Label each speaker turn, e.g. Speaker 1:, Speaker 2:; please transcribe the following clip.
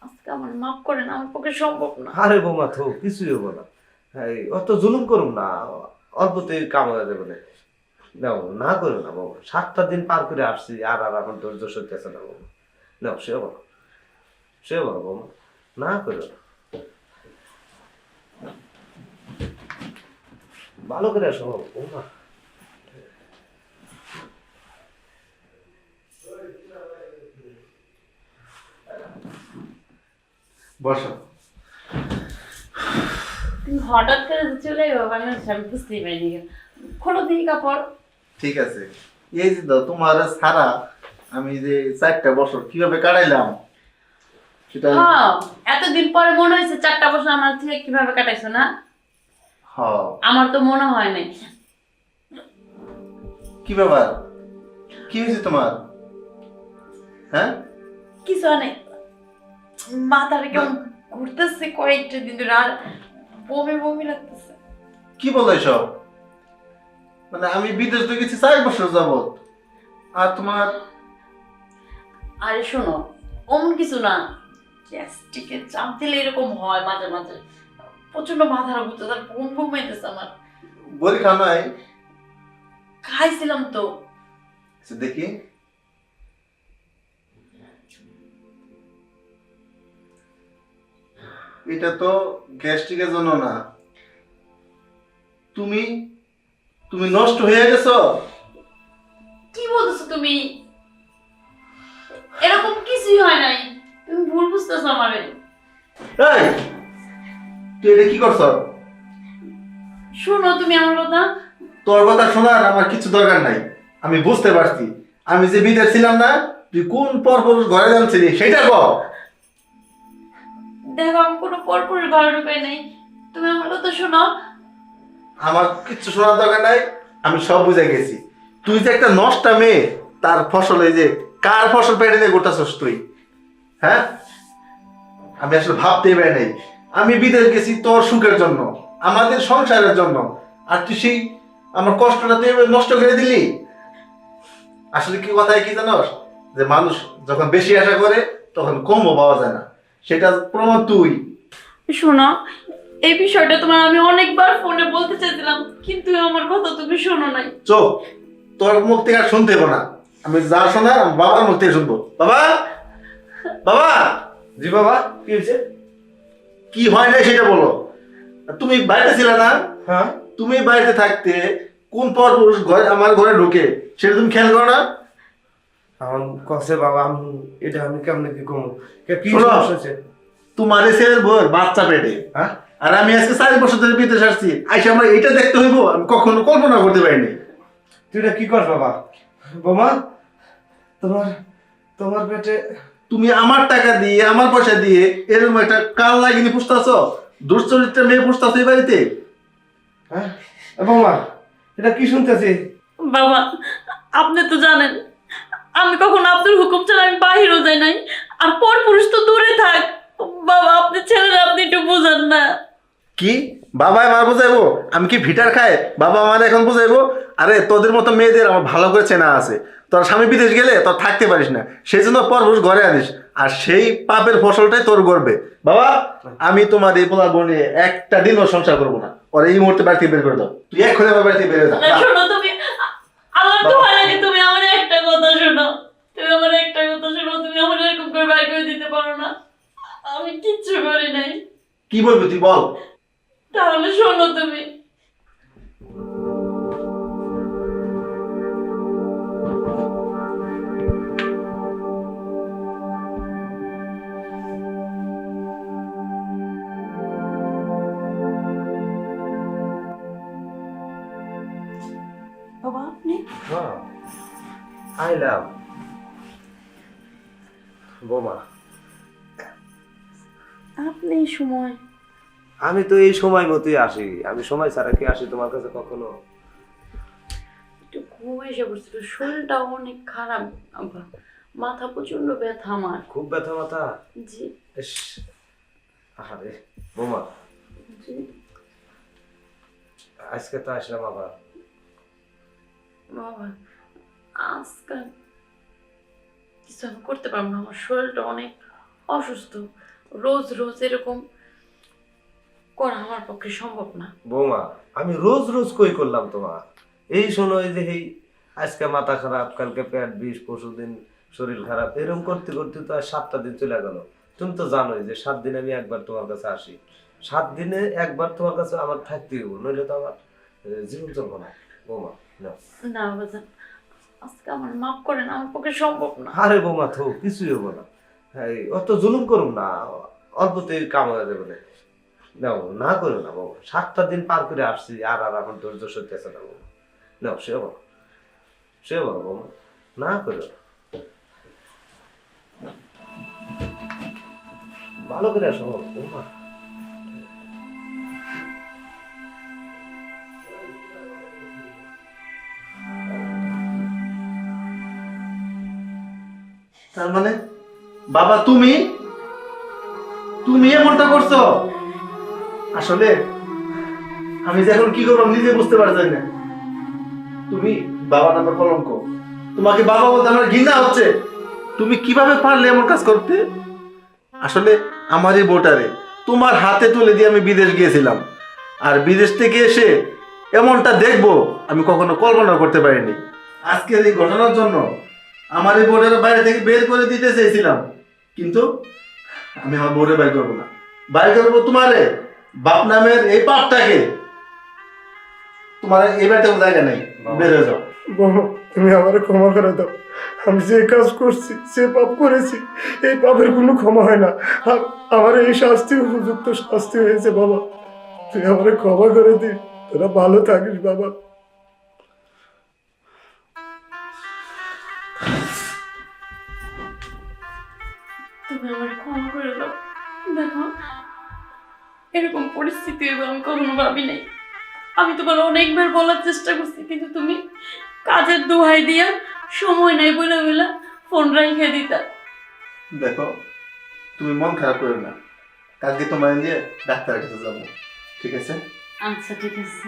Speaker 1: আজকে আমার মাফ করেন, আমার পক্ষে সম্ভব না।
Speaker 2: আরে বৌমা তো কিছুই হবো না। অত জুলুম করুন না, অল্পতেই কাম হয়ে যাবে না। নাও না করো না বাবা, 7টা দিন পার করে আসছি, আর আর আমার ধৈর্য সইতেছে না বাবা। নাও সে বলো, সে বলো বাবা, না করো না। ভালো করে আসো বাবা, বৌমা।
Speaker 3: বসো।
Speaker 1: তুমি হঠাৎ করে যে চলে যাবো আমি বুঝতেই পারিনি। খোলো দিই কাপড়।
Speaker 3: ঠিক আছে, এই যে দাও তোমার সারা আমি যে 4টা বছর কিভাবে কাটাইলাম সেটা।
Speaker 1: হ্যাঁ, এতদিন পরে মনে হয়েছে 4টা বছর আমার থেকে কিভাবে কাটাইছো না?
Speaker 3: হ্যাঁ।
Speaker 1: আমার তো মনে হয় নাই।
Speaker 3: কি ব্যাপার, কি হয়েছে তোমার? হ্যাঁ,
Speaker 1: কিছু অনেক মাথাটা কেমন ঘুরতেছে কয়েকটা দিন ধরে, আর বমি বমি লাগতেছে।
Speaker 3: কি বলো এসব? মানে আমি বিদেশ থেকে গেছি 4 বছর যাবত, আর তোমার?
Speaker 1: আরে শোনো, অমন কিছু না, গ্যাস্ট্রিকের চাপ দিলে এরকম হয় মাঝে মাঝে। প্রচন্ড মাথার ঘুরতে, তার বমি বমি হইতেছে আমার।
Speaker 3: বলি খাও নাই?
Speaker 1: খাইছিলাম তো।
Speaker 3: আচ্ছা, দেখি। এটা তো গ্যাস্ট্রিকের জন্য না। তুমি তুমি নষ্ট হয়ে গেছো।
Speaker 1: কি বলতেছো তুমি? এরকম কিছুই হয় নাই, তুমি ভুল বুঝতেছো আমারে।
Speaker 3: এই, তুই এটা কি করছ?
Speaker 1: শোনো তুমি আমার কথা।
Speaker 3: তোর কথা শোনার আমার কিছু দরকার নাই। আমি বুঝতে পারছি, আমি যে বিদেশ ছিলাম না, তুই কোন পরপুরুষ ঘরে জানছিলি সেটা কর।
Speaker 1: দেখো, আমি কোনো পরপুরের ঘরে ঢুকাই নাই, তুমি আমার কথা শোনো।
Speaker 3: আমার কিচ্ছু শোনার দরকার নাই, আমি সব বুঝে গেছি। তুই যে একটা নষ্টা মেয়ে, তার ফসল এই যে কার ফসল পেটে নিয়ে গোটাছস তুই? হ্যাঁ, আমি আসলে ভাবতেই পারি নাই। আমি বিদেশ গেছি তোর সুখের জন্য, আমাদের সংসারের জন্য, আর তুই সেই আমার কষ্টটা তুই এভাবে নষ্ট করে দিলি। আসলে কি কথায় কি জানোস, যে মানুষ যখন বেশি আশা করে তখন কমও পাওয়া যায় না, সেটা প্রমাণ তুই।
Speaker 1: শোনো, এই বিষয়টা তোমার আমি অনেকবার ফোনে বলতে চাইছিলাম, কিন্তু আমার কথা তুমি শোনো নাই।
Speaker 3: চোখ, তোর মুখ থেকে আর শুনতে হবে না, আমি যা শোনার আমার বাবার মুখ থেকে শুনবো। বাবা, বাবা।
Speaker 2: জি বাবা, কি হয়েছে?
Speaker 3: কি হয় না সেটা বলো। তুমি বাইরে ছিলে না?
Speaker 2: হ্যাঁ,
Speaker 3: তুমি বাড়িতে থাকতে কোন পরপুরুষ ঘরে আমার ঘরে ঢোকে সেটা তুমি খেয়াল করো না?
Speaker 2: আমার কসে বাবা, আমি কেমনে কি কমু? কি
Speaker 3: শোনো।
Speaker 2: সমস্যা হয়েছে?
Speaker 3: তোমার এই ছেলের বউয়ের বাচ্চা পেটে,
Speaker 2: হ্যাঁ,
Speaker 3: আর আমি আজকে 4 বছর ধরে বিদেশ আসছি, আইসা আমার এটা দেখতে হইব, আমি কখনো কল্পনা করতে পারিনি।
Speaker 2: তুই এটা কি কর বাবা? বোমা, তোমার তোমার পেটে?
Speaker 3: তুমি আমার টাকা দিয়ে আমার পয়সা দিয়ে এরকম একটা কাল লাগিনি পুষতেছ, দুশ্চরিত্রা মেয়ে পুষতেছ এই বাড়িতে।
Speaker 2: হ্যাঁ বোমা, এটা কি শুনতেছি?
Speaker 1: বাবা, আপনি তো জানেন আমি কখনো আপনার হুকুম ছাড়া আমি বাহিরও যাই নাই, আর পরপুরুষ তো দূরে থাক। বাবা, আপনি ছেলেরা আপনি একটু বুঝান না।
Speaker 3: কি বাবাই মা বুঝাইবো? আমি কি ভিটার খায় বাবা আমার এখন বুঝাইবো? আরে তোদের মতো মেয়েদের আমার ভালো করে চেনা আছে, তোর স্বামী বিদেশ গেলে তোর থাকতে পারিস না, সেই জন্য পরপুরুষ ঘরে আনিস, আর সেই পাপের ফসলটাই তোর গড়বে। বাবা, আমি তোমার এই পোলা বনে একটা দিনও সংসার করবো না, ওর এই মুহূর্তে বাড়ি থেকে বের করে দাও, তুই এক্ষুনি আমার বাড়ি থেকে বের হয়ে যা।
Speaker 1: না, শোনো তুমি, আমার তো হয় নাকি, তুমি আমার একটা কথা শোনো। তুমি আমার একটা কথা শোনো, তুমি আমার এরকম করে বাইর করে দিতে পারো না। আমি কিচ্ছু করি নাই।
Speaker 3: কি বলবি তুই বল।
Speaker 1: তাহলে শোনো তুমি। বাবা, আপনি?
Speaker 2: হ্যাঁ, আইলাম বোমা।
Speaker 1: আপনি এই সময়?
Speaker 2: আমি তো এই সময় মতোই আসি, আমি সময় ছাড়া কি আসি তোমার কাছে কখনো?
Speaker 1: একটু ঘুম এসে পড়ছিল, শরীরটা অনেক খারাপ। আব্বা, মাথা প্রচন্ড ব্যথা আমার।
Speaker 2: খুব ব্যথা মাথা?
Speaker 1: জি।
Speaker 2: ইস, আরে বোমা,
Speaker 1: জি।
Speaker 2: আজকে তো আসলাম আবার।
Speaker 1: বাবা, আজকাল কিছু আমি করতে পারবো না, আমার শরীরটা অনেক অসুস্থ, রোজ রোজ এরকম করা আমার পক্ষে সম্ভব না।
Speaker 2: বৌমা আমি রোজ রোজ কই করলাম তোমার? এই শোনো, এই যে এই আজকে মাথা খারাপ, কালকে পেট বিষ, পরশুদিন শরীর খারাপ, এরকম করতে করতে তো আর 7টা দিন চলে গেল। তুমি তো জানোই যে 7 দিনে আমি একবার তোমার কাছে আসি। 7 দিনে একবার তোমার কাছে আমার থাকতেই হবে, নইলে তো আমার জীবন চলবো না। বৌমা নাও।
Speaker 1: না বাজান, আজকে আমার মাফ করেন, আমার পক্ষে সম্ভব না।
Speaker 2: আরে বৌমা তো কিছুই হবো না। অত জুলুম করুম না, অল্পতেই কাম হয়ে যাবে না। নাও, না করো না বাবা, 7টা দিন পার করে আসছি, আর আর আমার ধৈর্য সইতেছে না বাবা। নাও, সে বলো, সে বলো বাবা, না করো না। ভালো করে আসো বাবা।
Speaker 3: তার মানে বাবা তুমি তুমি এমনটা করছো? আসলে আমি যে এখন কি করবো আমি নিজে বুঝতে পারছি না। তুমি বাবা নামের কলঙ্ক, তোমাকে বাবা বলতে আমার ঘৃণা হচ্ছে। তুমি কিভাবে পারলে এমন কাজ করতে? আসলে আমার এই বোটারে তোমার হাতে তুলে দিয়ে আমি বিদেশ গিয়েছিলাম, আর বিদেশ থেকে এসে এমনটা দেখবো আমি কখনো কল্পনা করতে পারিনি। আজকের এই ঘটনার জন্য আমার এই বোর্ডের বাইরে থেকে বের করে দিতে চেয়েছিলাম, কিন্তু আমি আমার বোর্ডে বাইর করবো না। বাইর করবো তোমারে বাপ নামের এই পাপটাকে। তোমার এই বাড়িতে কোনো জায়গা নেই, বের হয়ে যাও।
Speaker 4: বৌমা তুমি আমারে ক্ষমা করে দাও। আমি যে কাজ করছি, যে পাপ করেছি, এই পাপের কোনো ক্ষমা হয় না। আর আমার এই শাস্তি উপযুক্ত শাস্তি হয়েছে বাবা। তুই আমারে ক্ষমা করে দি, তোরা ভালো থাকিস বাবা।
Speaker 1: তুমি আমার ক্ষমা করে দাও। দেখো, এরকম পরিস্থিতি হবে আমি কখনো ভাবি নাই। আমি তোমার অনেকবার বলার চেষ্টা করছি, কিন্তু তুমি কাজের দোহাই দিয়া সময় নাই বলে বলে ফোন রাইখে দিতা।
Speaker 3: দেখো, তুমি মন খারাপ করো না, কালকে তোমার নিয়ে ডাক্তারের কাছে যাবো, ঠিক আছে?
Speaker 1: আচ্ছা ঠিক আছে।